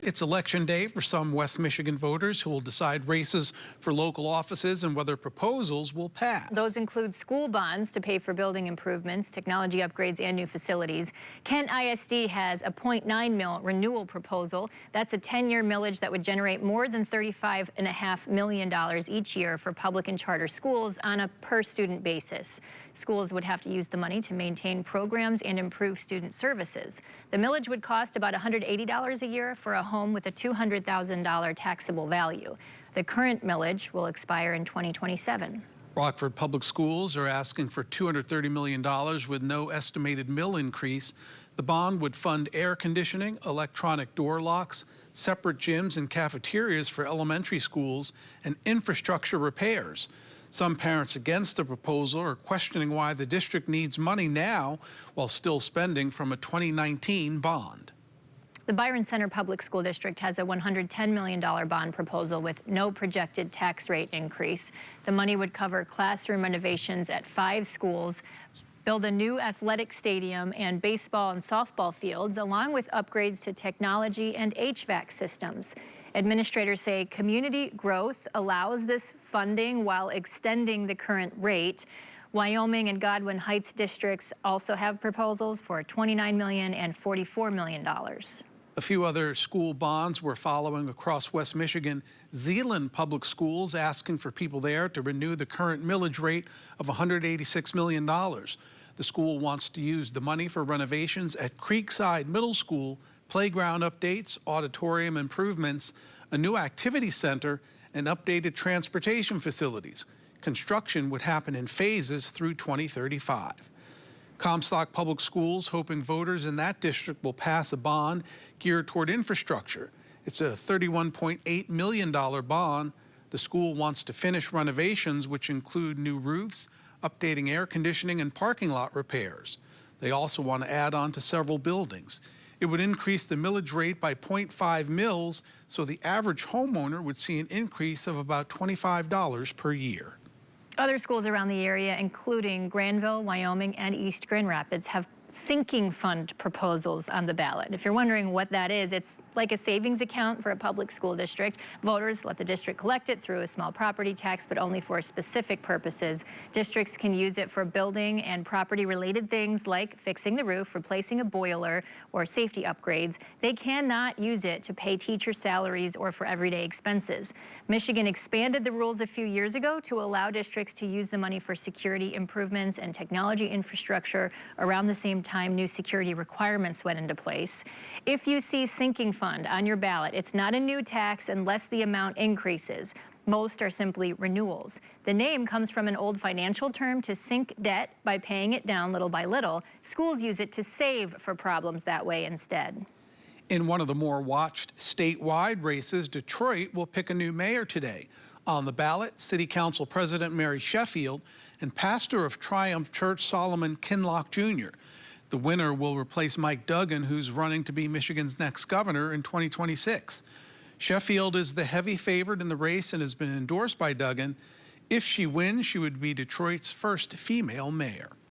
It's election day for some West Michigan voters who will decide races for local offices and whether proposals will pass. Those include school bonds to pay for building improvements, technology upgrades, and new facilities. Kent ISD has a .9 mil renewal proposal. That's a 10-year millage that would generate more than $35.5 million each year for public and charter schools on a per-student basis. Schools would have to use the money to maintain programs and improve student services. The millage would cost about $180 a year for a home with a $200,000 taxable value. The current millage will expire in 2027. Rockford Public Schools are asking for $230 million with no estimated mill increase. The bond would fund air conditioning, electronic door locks, separate gyms and cafeterias for elementary schools, and infrastructure repairs. Some parents against the proposal are questioning why the district needs money now while still spending from a 2019 bond. The Byron Center Public School District has a $110 million bond proposal with no projected tax rate increase. The money would cover classroom renovations at 5 schools, build a new athletic stadium and baseball and softball fields, along with upgrades to technology and HVAC systems. Administrators say community growth allows this funding while extending the current rate. Wyoming and Godwin Heights districts also have proposals for $29 million and $44 million. A few other school bonds we're following across West Michigan. Zeeland Public Schools asking for people there to renew the current millage rate of $186 million. The school wants to use the money for renovations at Creekside Middle School, playground updates, auditorium improvements, a new activity center, and updated transportation facilities. Construction would happen in phases through 2035. Comstock Public Schools hoping voters in that district will pass a bond geared toward infrastructure. It's a $31.8 million bond. The school wants to finish renovations, which include new roofs, updating air conditioning, and parking lot repairs. They also want to add on to several buildings. It would increase the millage rate by 0.5 mils, so the average homeowner would see an increase of about $25 per year. Other schools around the area, including Granville, Wyoming, and East Grand Rapids, have sinking fund proposals on the ballot. If you're wondering what that is, it's like a savings account for a public school district. Voters let the district collect it through a small property tax, but only for specific purposes. Districts can use it for building and property-related things like fixing the roof, replacing a boiler, or safety upgrades. They cannot use it to pay teacher salaries or for everyday expenses. Michigan expanded the rules a few years ago to allow districts to use the money for security improvements and technology infrastructure. Around the same time, new security requirements went into place. If you see sinking fund on your ballot, it's not a new tax unless the amount increases. Most are simply renewals. The name comes from an old financial term to sink debt by paying it down little by little. Schools use it to save for problems that way instead. In one of the more watched statewide races, Detroit will pick a new mayor today. On the ballot, City Council President Mary Sheffield and pastor of Triumph Church Solomon Kinlock Jr. The winner will replace Mike Duggan, who's running to be Michigan's next governor in 2026. Sheffield is the heavy favorite in the race and has been endorsed by Duggan. If she wins, she would be Detroit's first female mayor.